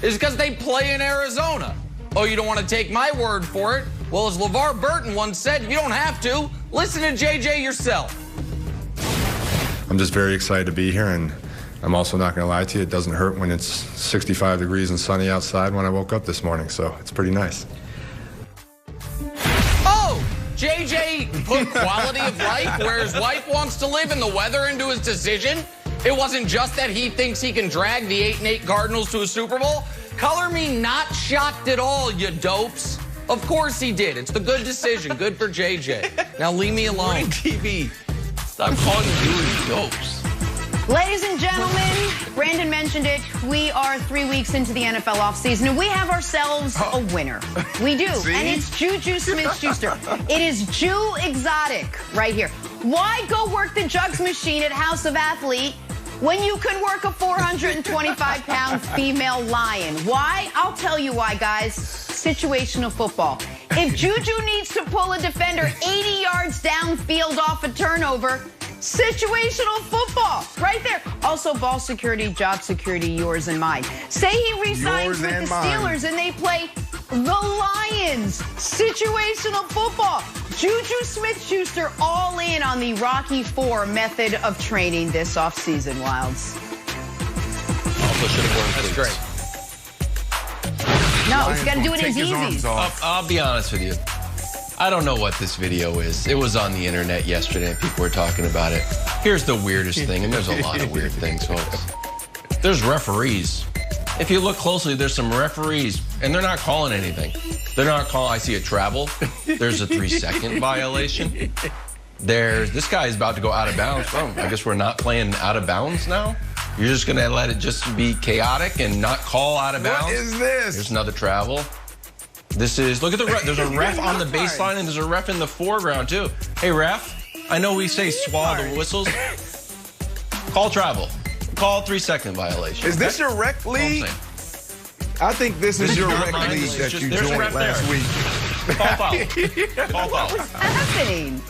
is because they play in Arizona. Oh, you don't want to take my word for it? Well, as LeVar Burton once said, you don't have to. Listen to JJ yourself. I'm just very excited to be here, and I'm also not going to lie to you, it doesn't hurt when it's 65 degrees and sunny outside when I woke up this morning, so it's pretty nice. Oh, JJ put quality of life where his wife wants to live and the weather into his decision. It wasn't just that he thinks he can drag the 8-8 Cardinals to a Super Bowl. Color me not shocked at all, you dopes. Of course he did. It's the good decision. Good for JJ. Now leave me alone. Morning TV. Stop calling you dopes. Ladies and gentlemen, Brandon mentioned it. We are 3 weeks into the NFL offseason, and we have ourselves a winner. We do, and it's Juju Smith-Schuster. It is Jew Exotic right here. Why go work the jugs machine at House of Athlete when you can work a 425-pound female lion? Why? I'll tell you why, guys. Situational football. If Juju needs to pull a defender 80 yards downfield off a turnover, situational football, right there. Also, ball security, job security, yours and mine. Say he resigns with the Steelers and they play the Lions. Situational football. Juju Smith-Schuster all in on the Rocky IV method of training this offseason, Wilds. Also should have worn That's great. No, he's got to do it in his easy. I'll be honest with you. I don't know what this video is. It was on the internet yesterday and people were talking about it. Here's the weirdest thing, and there's a lot of weird things, folks. There's referees. If you look closely, there's some referees, and they're not calling anything. They're not calling, I see a travel. There's a 3-second violation. This guy is about to go out of bounds. Oh, I guess we're not playing out of bounds now? You're just gonna let it just be chaotic and not call out of bounds? What is this? There's another travel. This is, look at the ref. There's a ref on the baseline and there's a ref in the foreground too. Hey ref, I know we say swallow the whistles. Call travel. Call 3-second violation. Is this your rec league? I think this is your rec league that you joined last week. Call foul. Call foul. What's happening?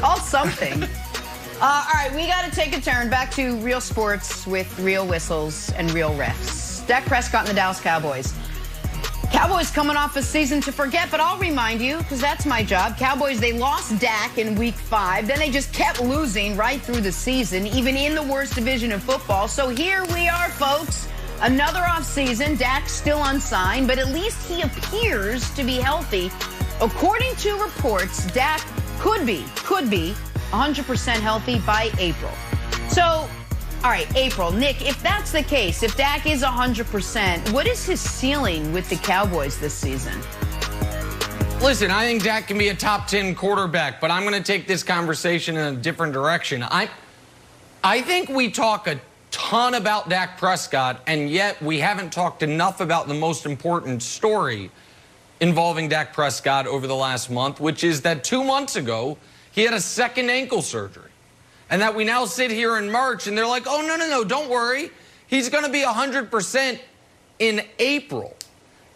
Call something. All right, we got to take a turn back to real sports with real whistles and real refs. Dak Prescott and the Dallas Cowboys. Cowboys coming off a season to forget, but I'll remind you, because that's my job. Cowboys, they lost Dak in week 5. Then they just kept losing right through the season, even in the worst division of football. So here we are, folks. Another offseason. Dak's still unsigned, but at least he appears to be healthy. According to reports, Dak could be 100% healthy by April. So, all right, April. Nick, if that's the case, if Dak is 100%, what is his ceiling with the Cowboys this season? Listen, I think Dak can be a top 10 quarterback, but I'm going to take this conversation in a different direction. I think we talk a ton about Dak Prescott, and yet we haven't talked enough about the most important story involving Dak Prescott over the last month, which is that 2 months ago, he had a second ankle surgery. And that we now sit here in March and they're like, oh, no, don't worry. He's going to be 100% in April.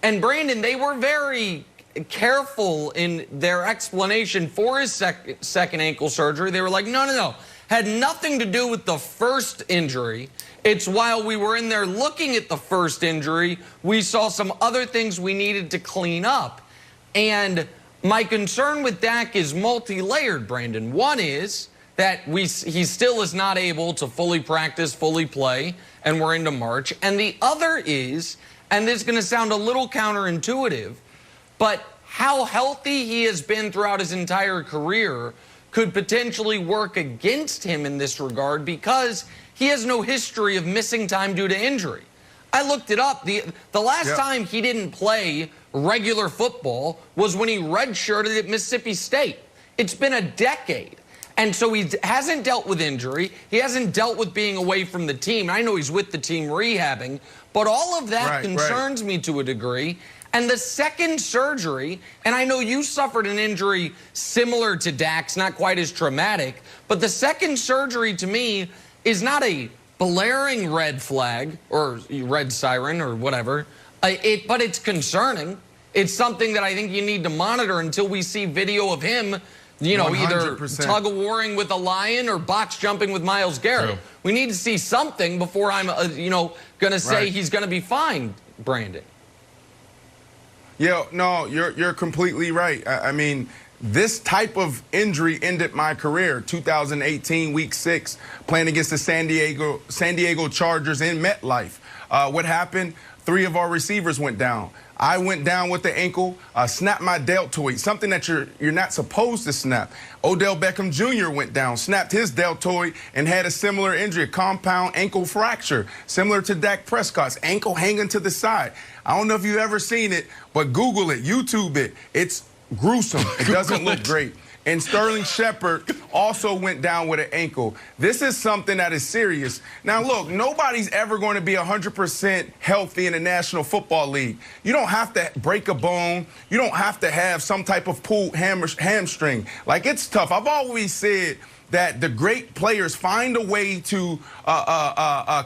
And Brandon, they were very careful in their explanation for his second ankle surgery. They were like, no. Had nothing to do with the first injury. It's while we were in there looking at the first injury, we saw some other things we needed to clean up. And my concern with Dak is multi-layered, Brandon. One is that he still is not able to fully practice, fully play, and we're into March. And the other is, and this is going to sound a little counterintuitive, but how healthy he has been throughout his entire career could potentially work against him in this regard because he has no history of missing time due to injury. I looked it up. The last time he didn't play regular football was when he redshirted at Mississippi State. It's been a decade. And so he hasn't dealt with injury. He hasn't dealt with being away from the team. I know he's with the team rehabbing, but all of that concerns me to a degree. And the second surgery, and I know you suffered an injury similar to Dak's, not quite as traumatic, but the second surgery to me is not a blaring red flag or red siren or whatever, but it's concerning. It's something that I think you need to monitor until we see video of him, you know, 100%. Either tug-of-warring with a lion or box jumping with Myles Garrett. True. We need to see something before I'm, going to say he's going to be fine. Brandon. Yeah, no, you're completely right. I mean, this type of injury ended my career. 2018, Week 6, playing against the San Diego Chargers in MetLife. What happened? 3 of our receivers went down. I went down with the ankle, snapped my deltoid, something that you're not supposed to snap. Odell Beckham Jr. went down, snapped his deltoid, and had a similar injury, a compound ankle fracture, similar to Dak Prescott's ankle hanging to the side. I don't know if you've ever seen it, but Google it, YouTube it. It's gruesome. It doesn't look great. And Sterling Shepard also went down with an ankle. This is something that is serious. Now, look, nobody's ever going to be 100% healthy in the National Football League. You don't have to break a bone. You don't have to have some type of pulled hamstring. Like, it's tough. I've always said that the great players find a way to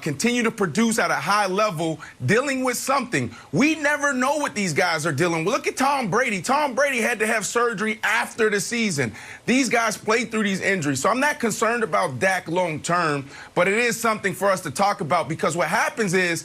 continue to produce at a high level, dealing with something. We never know what these guys are dealing with. Look at Tom Brady. Tom Brady had to have surgery after the season. These guys played through these injuries. So I'm not concerned about Dak long term, but it is something for us to talk about, because what happens is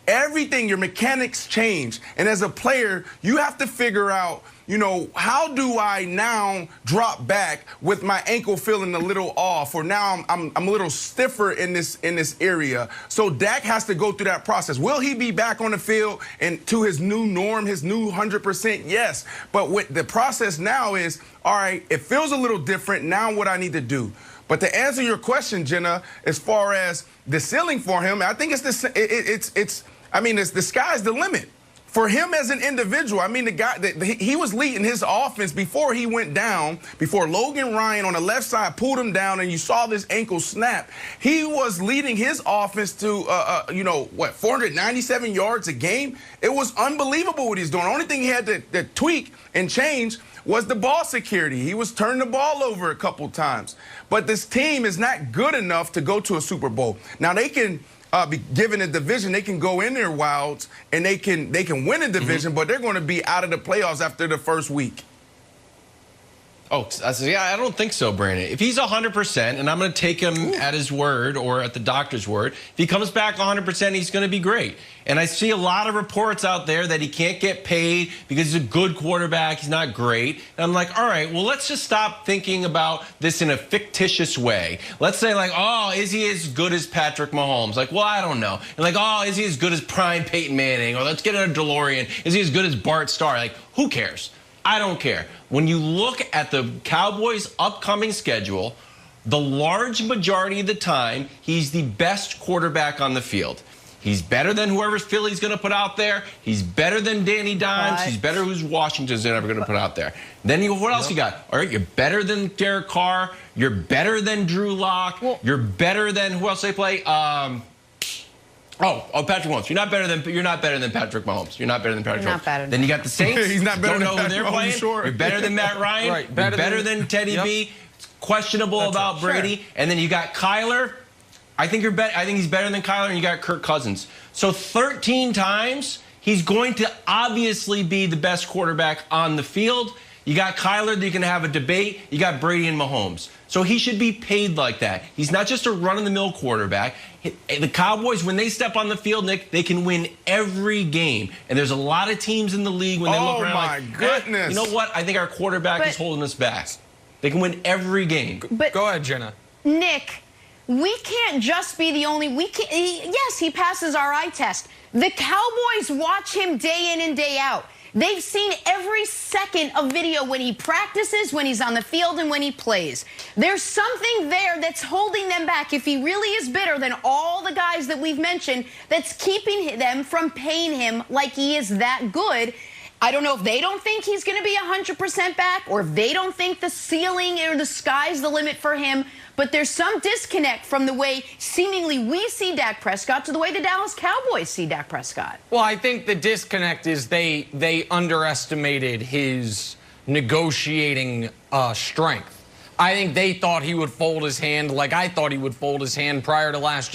everything, your mechanics change. And as a player, you have to figure out, you know, how do I now drop back with my ankle feeling a little off, or now I'm a little stiffer in this area. So Dak has to go through that process. Will he be back on the field and to his new norm, his new 100%? Yes. But what the process now is, all right, it feels a little different. Now what I need to do. But to answer your question, Jenna, as far as the ceiling for him, I think the sky's the limit. For him as an individual, I mean, the guy, he was leading his offense before he went down, before Logan Ryan on the left side pulled him down and you saw this ankle snap. He was leading his offense to, 497 yards a game? It was unbelievable what he's doing. The only thing he had to tweak and change was the ball security. He was turning the ball over a couple times. But this team is not good enough to go to a Super Bowl. Now, they can be given a division, they can go in there wilds and they can win a division, but they're going to be out of the playoffs after the first week. Oh, yeah, I don't think so, Brandon. If he's 100%, and I'm going to take him at his word or at the doctor's word, if he comes back 100%, he's going to be great. And I see a lot of reports out there that he can't get paid because he's a good quarterback, he's not great. And I'm like, all right, well, let's just stop thinking about this in a fictitious way. Let's say, like, oh, is he as good as Patrick Mahomes? Like, well, I don't know. And like, oh, is he as good as prime Peyton Manning? Or let's get in a DeLorean. Is he as good as Bart Starr? Like, who cares? I don't care. When you look at the Cowboys' upcoming schedule, the large majority of the time, he's the best quarterback on the field. He's better than whoever Philly's going to put out there. He's better than Danny Dimes. He's better who's Washington's ever going to put out there. Then what else you got? All right, you're better than Derek Carr. You're better than Drew Lock. You're better than who else they play? Patrick Mahomes. You're not better than Patrick Mahomes. You're not better than Patrick Mahomes. Then you got the Saints. He's not better Don't know than who they're Patrick playing. Mahomes, sure. You're better than Matt Ryan. Right. You're better than Teddy B. It's questionable about Brady. Sure. And then you got Kyler. I think he's better than Kyler, and you got Kirk Cousins. So 13 times, he's going to obviously be the best quarterback on the field. You got Kyler that you can have a debate. You got Brady and Mahomes. So he should be paid like that. He's not just a run-of-the-mill quarterback. The Cowboys, when they step on the field, Nick, they can win every game. And there's a lot of teams in the league when they look around like, goodness. You know what? I think our quarterback is holding us back. They can win every game. But go ahead, Jenna. Nick, we can't just be the only. Yes, he passes our eye test. The Cowboys watch him day in and day out. They've seen every second of video when he practices, when he's on the field, and when he plays. There's something there that's holding them back. If he really is better than all the guys that we've mentioned, that's keeping them from paying him like he is that good. I don't know if they don't think he's going to be 100% back, or if they don't think the ceiling or the sky's the limit for him. But there's some disconnect from the way seemingly we see Dak Prescott to the way the Dallas Cowboys see Dak Prescott. Well, I think the disconnect is they underestimated his negotiating strength. I think they thought he would fold his hand like I thought he would fold his hand prior to last year.